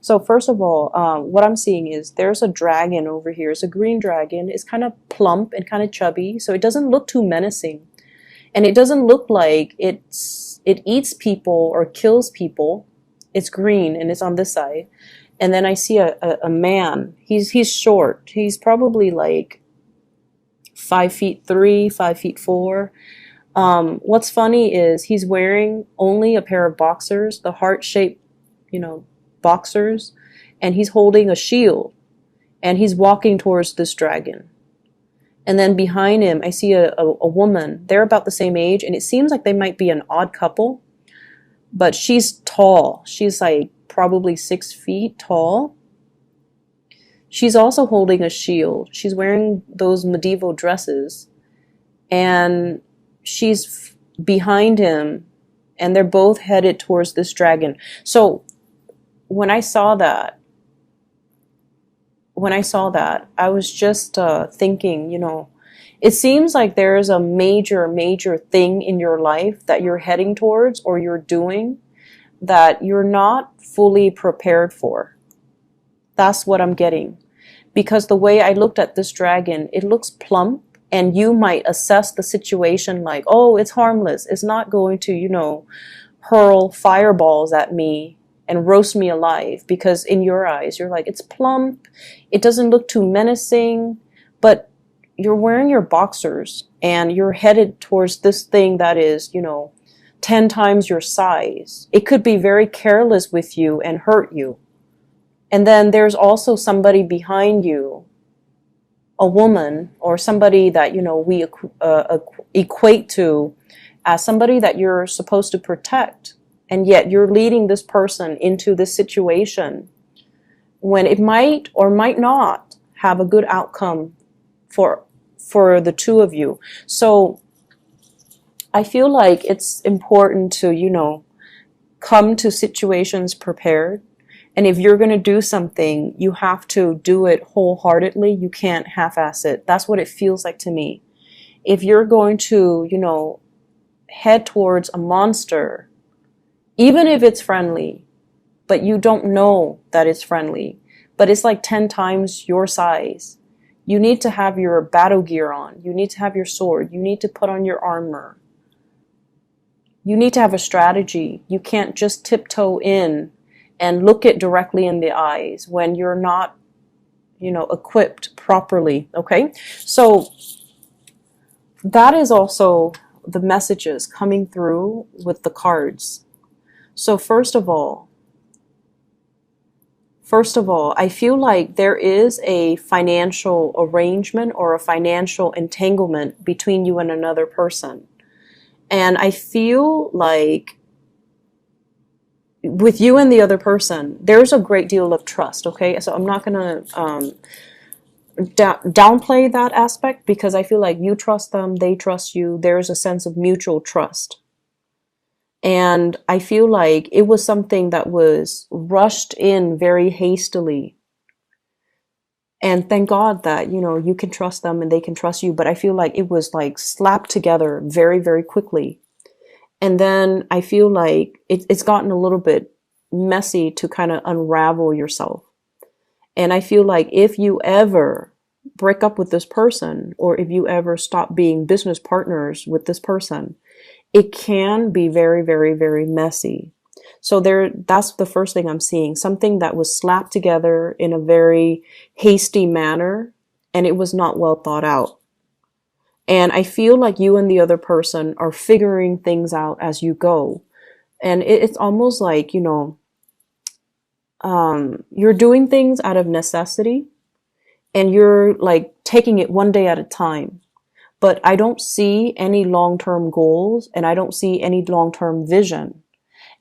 So first of all, what I'm seeing is there's a dragon over here. It's a green dragon. It's kind of plump and kind of chubby, so it doesn't look too menacing, and it doesn't look like it eats people or kills people. It's green and it's on this side. And then I see a man. He's short. He's probably like 5'3", 5'4". What's funny is he's wearing only a pair of boxers, the heart-shaped, boxers, and he's holding a shield, and he's walking towards this dragon. And then behind him, I see a woman. They're about the same age, and it seems like they might be an odd couple, but she's tall. She's like probably 6 feet tall. She's also holding a shield. She's wearing those medieval dresses, and she's behind him, and they're both headed towards this dragon. So when I saw that, I was just thinking, it seems like there's a major, major thing in your life that you're heading towards or you're doing that you're not fully prepared for. That's what I'm getting. Because the way I looked at this dragon, it looks plump, and you might assess the situation like, oh, it's harmless. It's not going to, hurl fireballs at me and roast me alive, because in your eyes, you're like, it's plump. It doesn't look too menacing, but you're wearing your boxers and you're headed towards this thing that is, 10 times your size. It could be very careless with you and hurt you. And then there's also somebody behind you, a woman or somebody that, we equate to as somebody that you're supposed to protect. And yet you're leading this person into this situation when it might or might not have a good outcome for the two of you. So I feel like it's important to, come to situations prepared. And if you're going to do something, you have to do it wholeheartedly. You can't half-ass it. That's what it feels like to me. If you're going to, head towards a monster, even if it's friendly, but you don't know that it's friendly, but it's like 10 times your size, you need to have your battle gear on. You need to have your sword. You need to put on your armor. You need to have a strategy. You can't just tiptoe in and look it directly in the eyes when you're not, equipped properly, okay? So that is also the messages coming through with the cards. So first of all, I feel like there is a financial arrangement or a financial entanglement between you and another person. And I feel like with you and the other person, there's a great deal of trust, okay? So I'm not going to downplay that aspect, because I feel like you trust them, they trust you. There's a sense of mutual trust. And I feel like it was something that was rushed in very hastily. And thank God that, you can trust them and they can trust you. But I feel like it was like slapped together very, very quickly. And then I feel like it's gotten a little bit messy to kind of unravel yourself. And I feel like if you ever break up with this person, or if you ever stop being business partners with this person, it can be very, very, very messy. So that's the first thing I'm seeing. Something that was slapped together in a very hasty manner, and it was not well thought out. And I feel like you and the other person are figuring things out as you go. And it's almost like, you're doing things out of necessity, and you're like taking it one day at a time. But I don't see any long-term goals, and I don't see any long-term vision.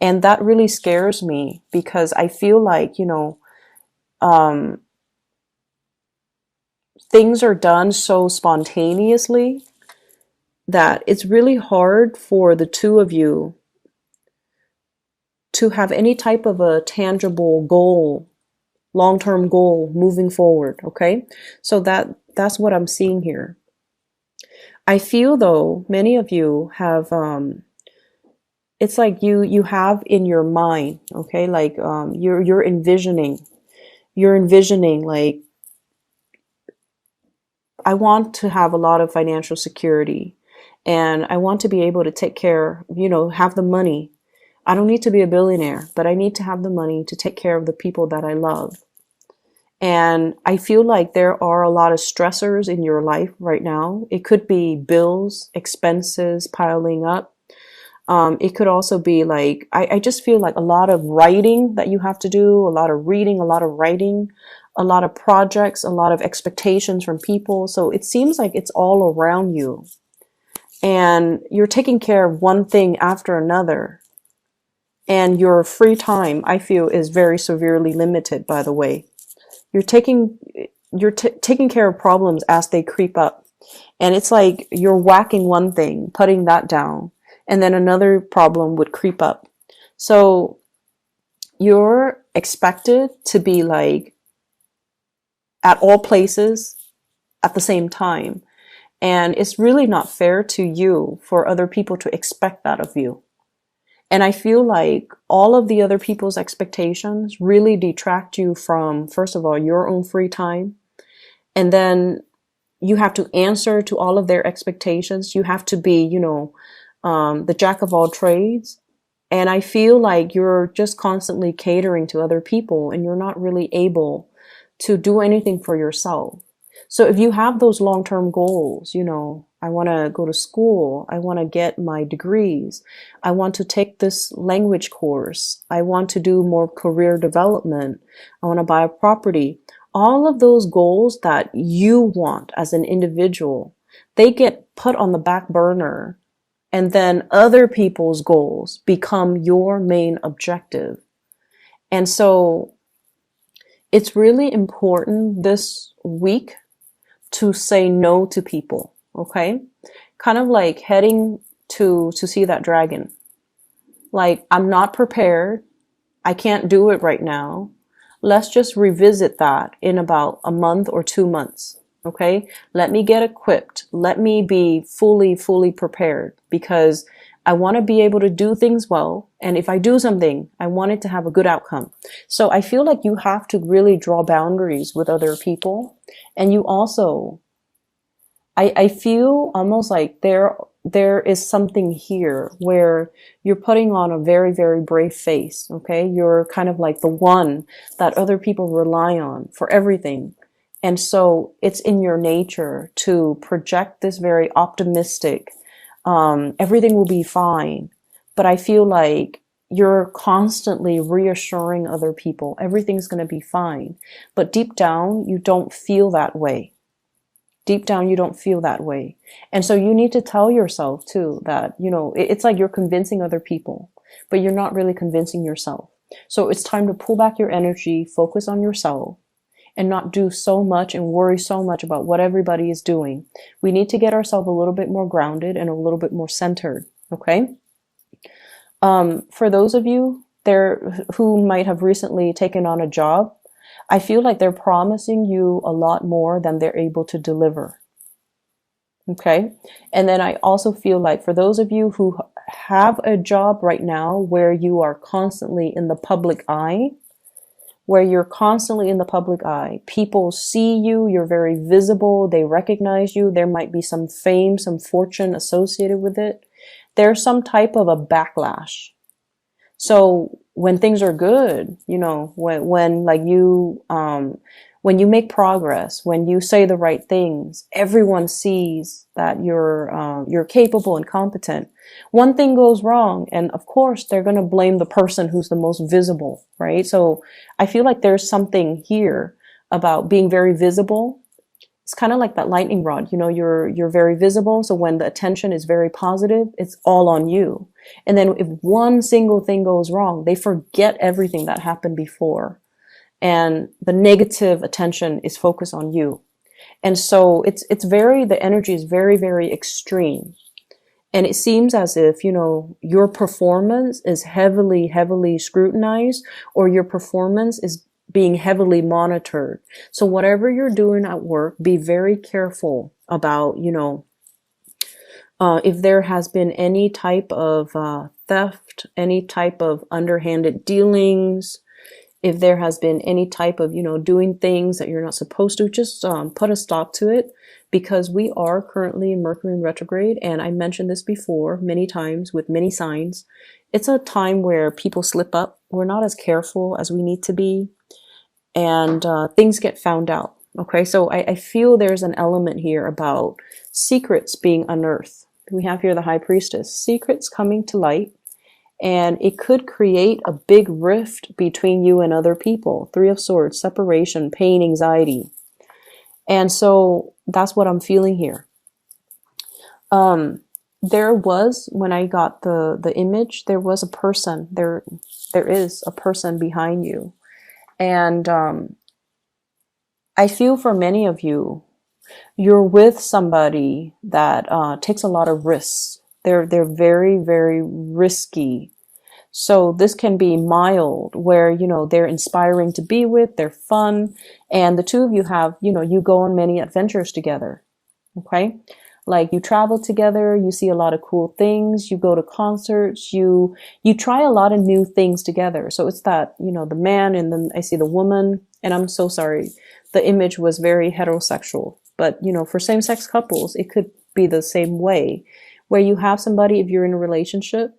And that really scares me, because I feel like, things are done so spontaneously that it's really hard for the two of you to have any type of a tangible goal, long-term goal moving forward, okay? So that's what I'm seeing here. I feel, though, many of you have it's like you have in your mind, okay, like you're envisioning like, I want to have a lot of financial security, and I want to be able to take care, have the money. I don't need to be a billionaire, but I need to have the money to take care of the people that I love. And I feel like there are a lot of stressors in your life right now. It could be bills, expenses piling up. It could also be like, I just feel like a lot of writing that you have to do, a lot of reading, a lot of writing, a lot of projects, a lot of expectations from people. So it seems like it's all around you. And you're taking care of one thing after another. And your free time, I feel, is very severely limited, by the way. You're taking care of problems as they creep up. And it's like you're whacking one thing, putting that down, and then another problem would creep up. So you're expected to be like at all places at the same time. And it's really not fair to you for other people to expect that of you. And I feel like all of the other people's expectations really detract you from, first of all, your own free time. And then you have to answer to all of their expectations. You have to be, the jack of all trades. And I feel like you're just constantly catering to other people and you're not really able to do anything for yourself. So if you have those long-term goals, I want to go to school, I want to get my degrees, I want to take this language course, I want to do more career development, I want to buy a property. All of those goals that you want as an individual, they get put on the back burner, and then other people's goals become your main objective. And so it's really important this week to say no to people, okay? Kind of like heading to see that dragon. Like, I'm not prepared. I can't do it right now. Let's just revisit that in about a month or 2 months, okay? Let me get equipped. Let me be fully prepared, because I want to be able to do things well. And if I do something, I want it to have a good outcome. So I feel like you have to really draw boundaries with other people. And you also, I feel almost like there is something here where you're putting on a very brave face. Okay. You're kind of like the one that other people rely on for everything. And so it's in your nature to project this very optimistic, everything will be fine. But I feel like you're constantly reassuring other people everything's going to be fine. But deep down, you don't feel that way. Deep down, you don't feel that way. And so you need to tell yourself too that, it's like you're convincing other people, but you're not really convincing yourself. So it's time to pull back your energy, focus on yourself, and not do so much and worry so much about what everybody is doing. We need to get ourselves a little bit more grounded and a little bit more centered. Okay. For those of you there who might have recently taken on a job, I feel like they're promising you a lot more than they're able to deliver. Okay. And then I also feel like for those of you who have a job right now where you are constantly in the public eye, people see you, you're very visible, they recognize you, there might be some fame, some fortune associated with it. There's some type of a backlash. So when things are good, when you make progress, when you say the right things, everyone sees that you're capable and competent. One thing goes wrong, and of course they're going to blame the person who's the most visible, right? So I feel like there's something here about being very visible. It's kind of like that lightning rod, you're very visible. So when the attention is very positive, it's all on you. And then if one single thing goes wrong, they forget everything that happened before. And the negative attention is focused on you. And so the energy is very extreme. And it seems as if, your performance is heavily scrutinized, or your performance is being heavily monitored. So whatever you're doing at work, be very careful about, If there has been any type of theft, any type of underhanded dealings, if there has been any type of, doing things that you're not supposed to, just put a stop to it, because we are currently in Mercury in retrograde. And I mentioned this before many times with many signs. It's a time where people slip up. We're not as careful as we need to be, and things get found out. Okay, so I feel there's an element here about secrets being unearthed. We have here the High Priestess, secrets coming to light, and it could create a big rift between you and other people. Three of Swords, separation, pain, anxiety. And so that's what I'm feeling here. There was, when I got the image, there was a person, there is a person behind you. And I feel for many of you, you're with somebody that takes a lot of risks. They're very, very risky. So this can be mild, where, they're inspiring to be with, they're fun, and the two of you have, you go on many adventures together. Okay? Like, you travel together, you see a lot of cool things, you go to concerts, you try a lot of new things together. So it's that, the man, and then I see the woman, and I'm so sorry. The image was very heterosexual, but, for same-sex couples, it could be the same way, where you have somebody, if you're in a relationship,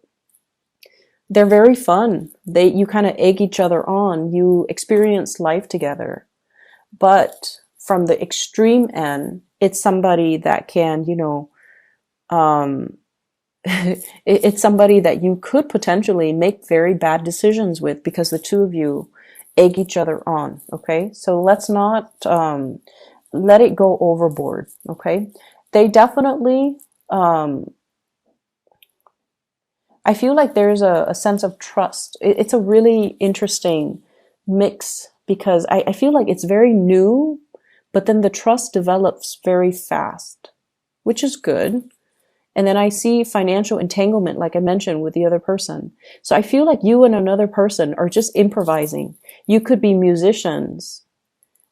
they're very fun. You kind of egg each other on. You experience life together. But from the extreme end, it's somebody that can, it's somebody that you could potentially make very bad decisions with, because the two of you egg each other on. Okay, so let's not let it go overboard. Okay, they definitely. I feel like there's a sense of trust. It's a really interesting mix, because I feel like it's very new, but then the trust develops very fast, which is good. And then I see financial entanglement, like I mentioned, with the other person. So I feel like you and another person are just improvising. You could be musicians,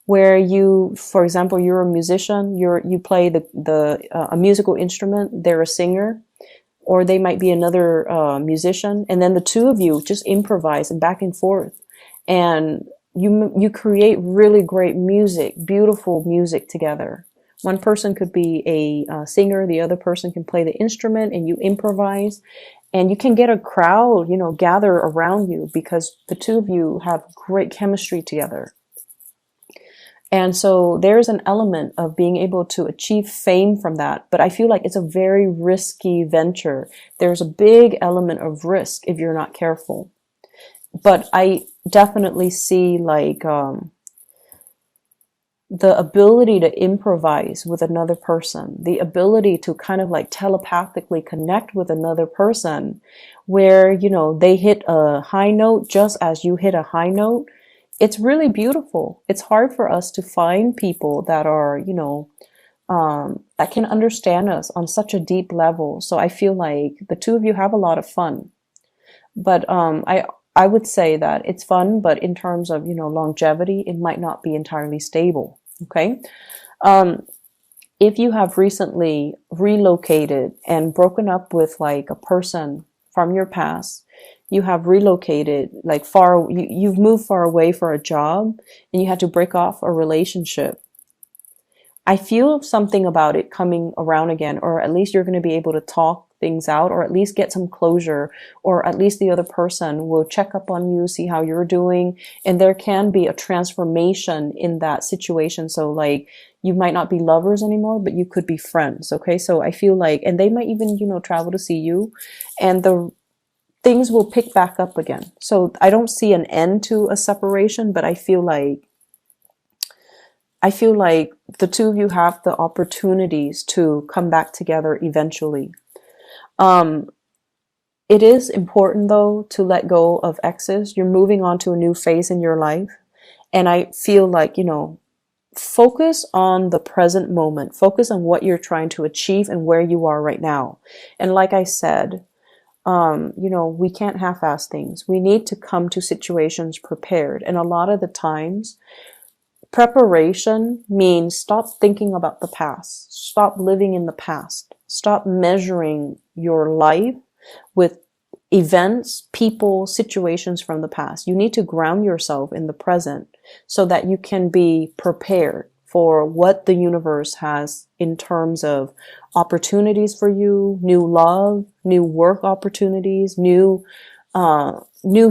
where you, for example, you're a musician, you play a musical instrument, they're a singer, or they might be another musician, and then the two of you just improvise and back and forth, and you create really great music, beautiful music together. One person could be a singer, the other person can play the instrument, and you improvise, and you can get a crowd, gather around you, because the two of you have great chemistry together. And so there's an element of being able to achieve fame from that. But I feel like it's a very risky venture. There's a big element of risk if you're not careful. But I definitely see like the ability to improvise with another person, the ability to kind of like telepathically connect with another person, where, they hit a high note just as you hit a high note. It's really beautiful. It's hard for us to find people that are, that can understand us on such a deep level. So I feel like the two of you have a lot of fun. But I would say that it's fun, but in terms of, longevity, it might not be entirely stable. Okay. If you have recently relocated and broken up with like a person from your past, you have relocated like you've moved far away for a job, and you had to break off a relationship. I feel something about it coming around again, or at least you're going to be able to talk things out, or at least get some closure, or at least the other person will check up on you, see how you're doing, and there can be a transformation in that situation. So like, you might not be lovers anymore, but you could be friends. Okay. So I feel like, and they might even, travel to see you, and things will pick back up again. So I don't see an end to a separation, but I feel like the two of you have the opportunities to come back together eventually. It is important though to let go of exes. You're moving on to a new phase in your life. And I feel like, focus on the present moment, focus on what you're trying to achieve and where you are right now. And like I said, we can't half-ass things. We need to come to situations prepared. And a lot of the times, Preparation means stop thinking about the past. Stop living in the past. Stop measuring your life with events, people, situations from the past. You need to ground yourself in the present so that you can be prepared for what the universe has in terms of opportunities for you, new love, new work opportunities, new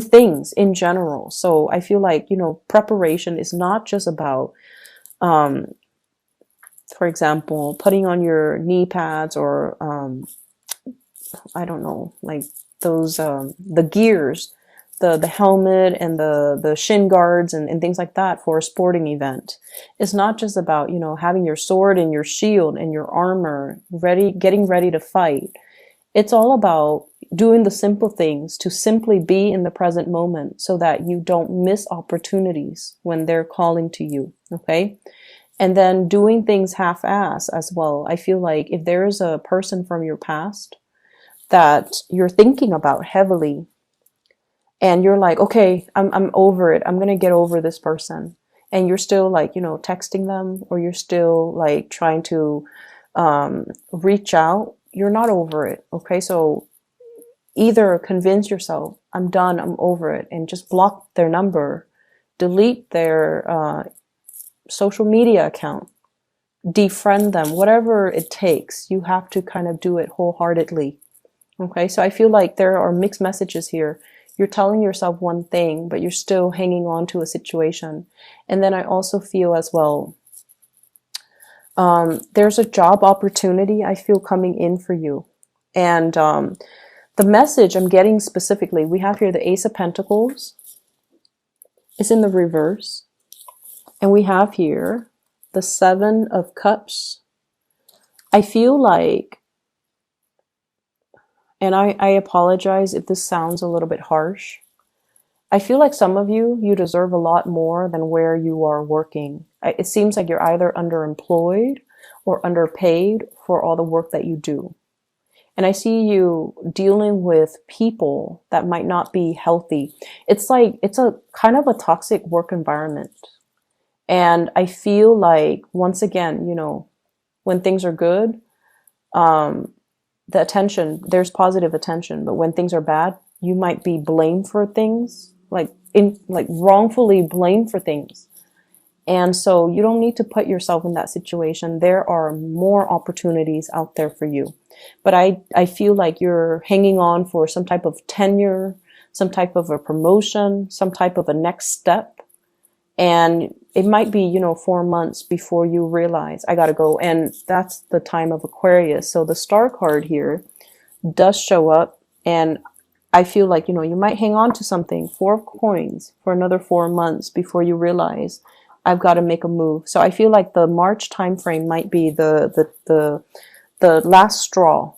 things in general. So I feel like, preparation is not just about, for example, putting on your knee pads or, I don't know, like those, the gears, the helmet and the shin guards and things like that for a sporting event. It's not just about, having your sword and your shield and your armor ready, getting ready to fight. It's all about doing the simple things to simply be in the present moment so that you don't miss opportunities when they're calling to you. Okay. And then doing things half-ass as well. I feel like if there is a person from your past that you're thinking about heavily and you're like, okay, I'm over it. I'm going to get over this person. And you're still like, texting them, or you're still like trying to, reach out. You're not over it. Okay. So either convince yourself, I'm done, I'm over it, and just block their number, delete their, social media account, defriend them, whatever it takes. You have to kind of do it wholeheartedly. Okay. So I feel like there are mixed messages here. You're telling yourself one thing, but you're still hanging on to a situation. And then I also feel as well, there's a job opportunity I feel coming in for you. And the message I'm getting specifically, we have here the Ace of Pentacles. It's in the reverse. And we have here the Seven of Cups. I feel like, and I apologize if this sounds a little bit harsh, I feel like some of you deserve a lot more than where you are working. It seems like you're either underemployed or underpaid for all the work that you do. And I see you dealing with people that might not be healthy. It's like, it's a kind of a toxic work environment. And I feel like, once again, when things are good, the attention, there's positive attention. But when things are bad, you might be blamed for things, like wrongfully blamed for things. And so you don't need to put yourself in that situation. There are more opportunities out there for you. But I feel like you're hanging on for some type of tenure, some type of a promotion, some type of a next step. And it might be, 4 months before you realize I gotta go. And that's the time of Aquarius. So the Star card here does show up. And I feel like, you might hang on to something, 4 of coins, for another 4 months before you realize I've got to make a move. So I feel like the March timeframe might be the last straw